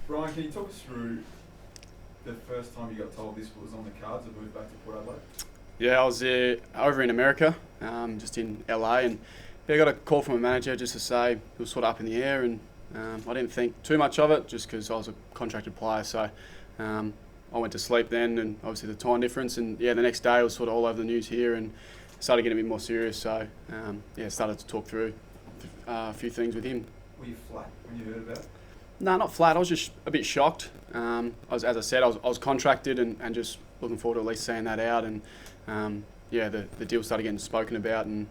Brian, can you talk us through the first time you got told this was on the cards to move back to Port Adelaide? Yeah, I was over in America, just in LA, and I got a call from a manager just to say it was sort of up in the air, and I didn't think too much of it just because I was a contracted player. So I went to sleep then, and obviously the time difference, and the next day it was sort of all over the news here, and started getting a bit more serious. So started to talk through a few things with him. Were you flat when you heard about it? No, not flat. I was just a bit shocked. As I said, I was contracted and just looking forward to at least seeing that out. And the deal started getting spoken about, and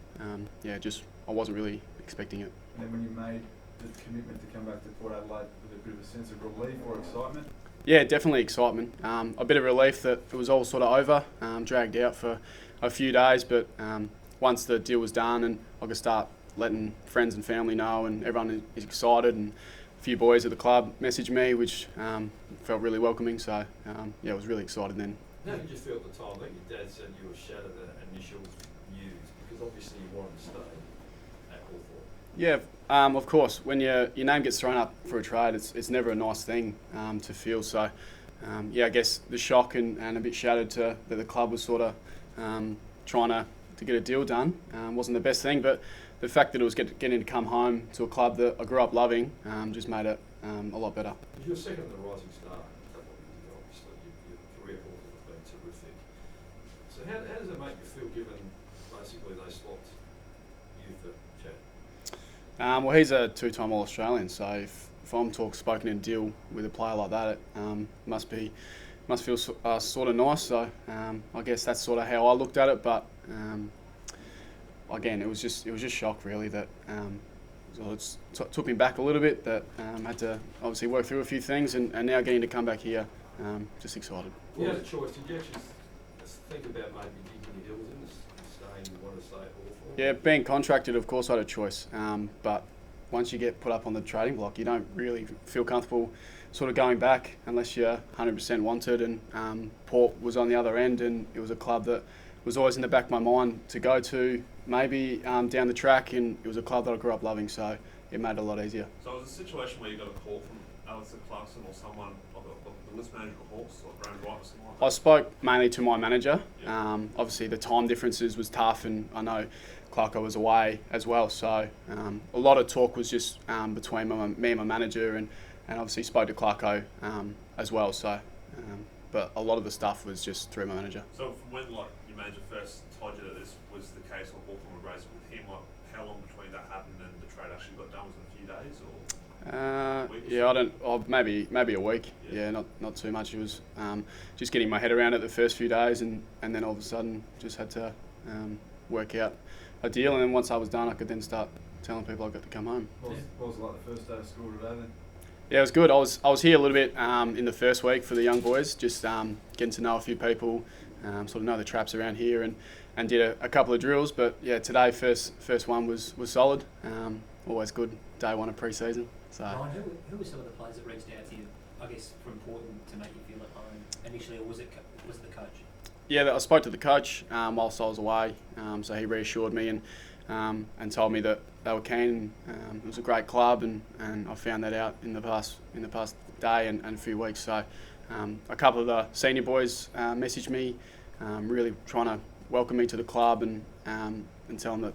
I wasn't really expecting it. And then when you made the commitment to come back to Port Adelaide, with a bit of a sense of relief or excitement? Yeah, definitely excitement. A bit of relief that it was all sort of over, dragged out for a few days, but once the deal was done and I could start letting friends and family know, and everyone is excited, and a few boys at the club messaged me, which felt really welcoming. So I was really excited then. How did you feel at the time? I think your dad said you were shattered at initial news, because obviously you wanted to stay at Hawthorn. Yeah, of course. When your name gets thrown up for a trade, it's never a nice thing to feel. So I guess the shock and a bit shattered that the club was sort of trying to get a deal done wasn't the best thing, but the fact that it was getting to come home to a club that I grew up loving just made it a lot better. You were second in the Rising Star a couple of years ago, obviously. Your career at Hawthorn has been terrific. So how does it make you feel, given basically they swapped you for Chad? Well, he's a two-time All-Australian, so if I'm spoken in a deal with a player like that, it must feel sort of nice. So I guess that's sort of how I looked at it. But again, it was just shock really that it took me back a little bit. That had to obviously work through a few things, and now getting to come back here, just excited. You had a choice. Did you actually think about maybe digging your heels in and staying? You want to stay at Hawthorn? Yeah, being contracted, of course, I had a choice. But once you get put up on the trading block, you don't really feel comfortable sort of going back unless you're 100% wanted. And Port was on the other end, and it was a club that was always in the back of my mind to go to, maybe down the track, and it was a club that I grew up loving, so it made it a lot easier. So it was a situation where you got a call from Alistair Clarkson or someone, like the list manager of Hawks or Graham Wright or something like that? I spoke mainly to my manager. Obviously the time differences was tough, and I know Clarko was away as well, so a lot of talk was just between me and my manager, and obviously spoke to Clarko as well, so but a lot of the stuff was just through my manager. So from when your manager first told you that this was the case, or Hawthorn would raise it with him, how long between that happened and the trade actually got done? Was it a few days or? Maybe a week. Yeah, not too much. It was just getting my head around it the first few days, and then all of a sudden just had to work out a deal, and then once I was done, I could then start telling people I got to come home. What was it like the first day of school today then? Yeah, it was good. I was here a little bit in the first week for the young boys, just getting to know a few people, sort of know the traps around here, and did a couple of drills. But yeah, today first one was solid. Always good day one of pre-season. So. Ryan, who were some of the players that reached out to you, I guess, for important to make you feel at home initially, or was it the coach? Yeah, I spoke to the coach whilst I was away, so he reassured me and told me that they were keen. It was a great club, and I found that out in the past day and a few weeks. So a couple of the senior boys messaged me, really trying to welcome me to the club and tell them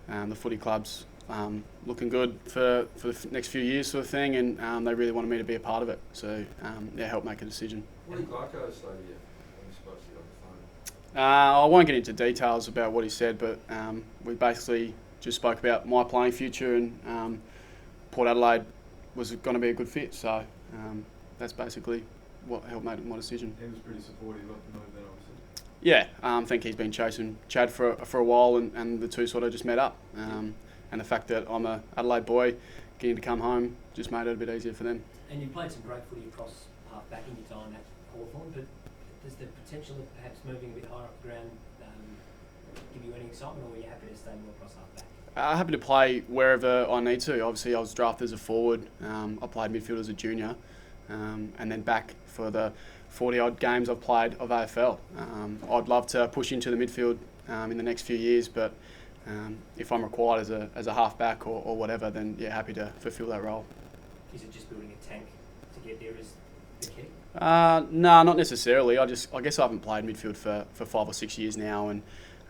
that the footy club's looking good for the next few years, sort of thing, and they really wanted me to be a part of it. So help make a decision. What did Clarko say to you when you spoke to you on the phone? I won't get into details about what he said, but we basically just spoke about my playing future, and Port Adelaide was going to be a good fit. So that's basically what helped make my decision. He was pretty supportive of the move then, obviously. Yeah, I think he's been chasing Chad for a while, and the two sort of just met up. And the fact that I'm a Adelaide boy, getting to come home, just made it a bit easier for them. And you played some great footy across half back in your time at Hawthorn, but does the potential of perhaps moving a bit higher up the ground give you any excitement, or are you happy to stay more across half back? Happy to play wherever I need to. Obviously, I was drafted as a forward. I played midfield as a junior, and then back for the 40-odd games I've played of AFL. I'd love to push into the midfield in the next few years, but if I'm required as a half back or whatever, then yeah, happy to fulfil that role. Is it just building a tank to get there is the key? No, not necessarily. I guess I haven't played midfield for 5 or 6 years now, and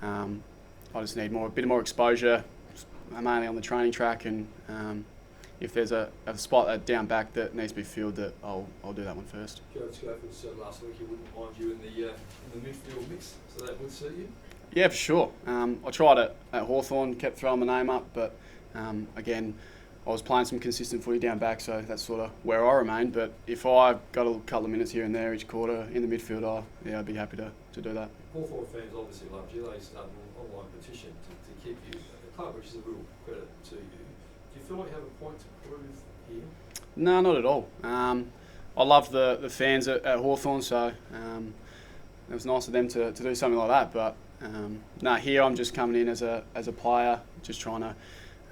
I just need a bit more exposure, mainly on the training track. And if there's a spot down back that needs to be filled, that I'll do that one first. Jared Schofield said last week he wouldn't mind you in the midfield mix, so that would suit you. Yeah, for sure. I tried it at Hawthorn, kept throwing my name up, but again, I was playing some consistent footy down back, so that's sort of where I remained. But if I got a couple of minutes here and there each quarter in the midfield, I'd be happy to do that. Hawthorn fans obviously loved you. They started an online petition to keep you at the club, which is a real credit to you. Do you feel like you have a point to prove here? No, not at all. I loved the fans at Hawthorn, so it was nice of them to do something like that. But here I'm just coming in as a player, just trying to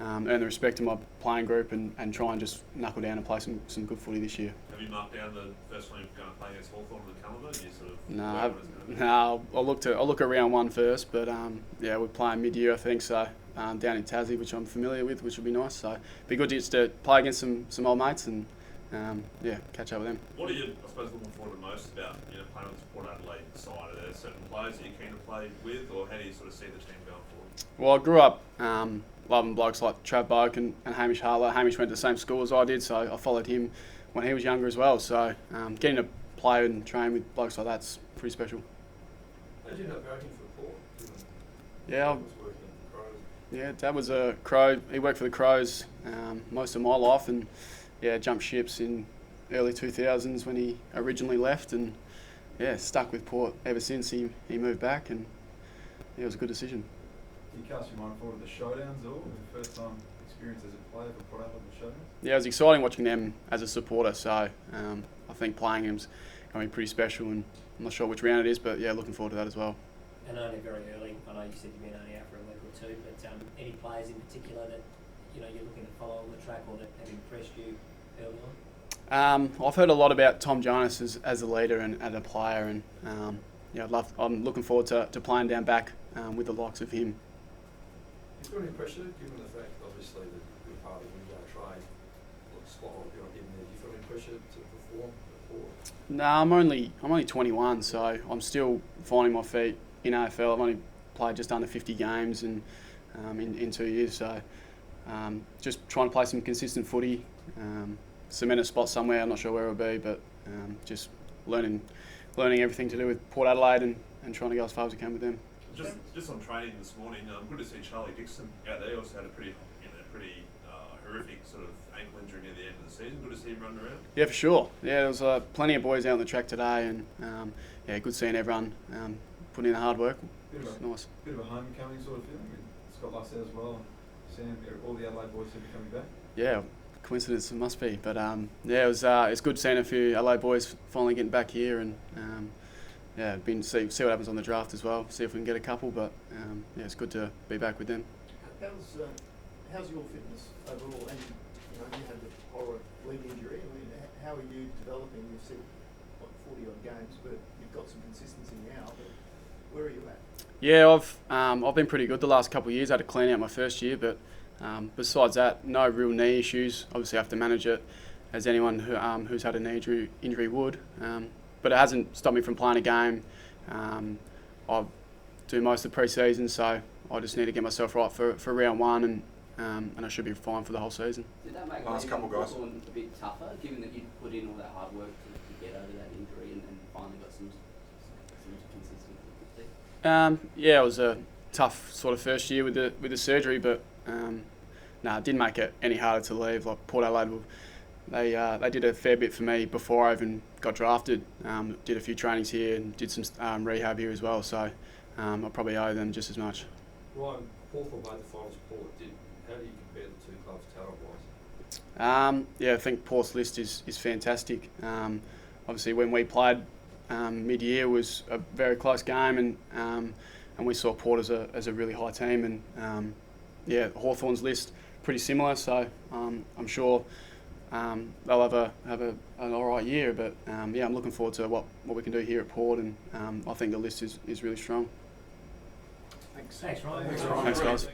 earn the respect of my playing group and try and just knuckle down and play some good footy this year. Have you marked down the first time you're going to play against Hawthorn on the calendar? You sort of No, I'll look at round one first, but we're playing mid-year, I think, so down in Tassie, which I'm familiar with, which will be nice. So it'd be good just to play against some old mates and catch up with them. What are you, I suppose, looking forward to most about playing with the Port Adelaide side? Are there certain players that you're keen to play with, or how do you sort of see the team going forward? Well, I grew up loving blokes like Trav Boak and Hamish Harlow. Hamish went to the same school as I did, so I followed him when he was younger as well. So getting to play and train with blokes like that's pretty special. How did you end up going for Port? Yeah, Was working at the Crows. Yeah, Dad was a Crow. He worked for the Crows most of my life, and jumped ships in early 2000s when he originally left, and stuck with Port ever since he moved back, and it was a good decision. Can you cast your mind forward to the showdowns at all? The first time experience as a player for Port Adelaide with showdowns? Yeah, it was exciting watching them as a supporter. So I think playing them's going to be pretty special, and I'm not sure which round it is, but looking forward to that as well. And only very early. I know you said you've been only out for a week or two, but any players in particular that you're looking to follow on the track or that have impressed you early on? I've heard a lot about Tom Jonas as a leader and a player, and I'm looking forward to playing down back with the likes of him. Do you feel any pressure, given the fact, obviously, that you're part of the trade, spotlight you're in there? Do you feel any pressure to perform at Port? No, I'm only 21, so I'm still finding my feet in AFL. I've only played just under 50 games and in 2 years, so just trying to play some consistent footy, cement a spot somewhere. I'm not sure where it'll be, but just learning everything to do with Port Adelaide and trying to go as far as we can with them. Just on training this morning, good to see Charlie Dixon out there. He also had a pretty horrific sort of ankle injury near the end of the season. Good to see him running around. Yeah, for sure. Yeah, there was plenty of boys out on the track today, and good seeing everyone putting in the hard work. Nice. Bit of a homecoming sort of feeling. Scott Luss out as well. Seeing all the Adelaide boys seem to be coming back. Yeah, coincidence it must be, but it's good seeing a few Adelaide boys finally getting back here, and see what happens on the draft as well. See if we can get a couple, but it's good to be back with them. How's your fitness overall? And you had the horror leg injury. I mean, how are you developing? You've said 40 odd games, but you've got some consistency now. But where are you at? Yeah, I've been pretty good the last couple of years. I had to clean out my first year, but besides that, no real knee issues. Obviously, I have to manage it as anyone who's had a knee injury would. But it hasn't stopped me from playing a game. I do most of the pre-season, so I just need to get myself right for round one, and I should be fine for the whole season. Did that make Last couple guys a bit tougher, given that you'd put in all that hard work to get over that injury and finally got some consistency? It was a tough sort of first year with the surgery, but it didn't make it any harder to leave. Like Port Adelaide, they did a fair bit for me before I even got drafted. Did a few trainings here and did some rehab here as well, so I probably owe them just as much. Ryan, Hawthorn made the finals, Port did. How do you compare the two clubs talent-wise? I think Port's list is fantastic. Obviously, when we played mid-year, was a very close game, and we saw Port as a really high team, and Hawthorn's list pretty similar. So I'm sure they'll have an all right year, but I'm looking forward to what we can do here at Port, and I think the list is really strong. Thanks, Ryan. Thanks, guys.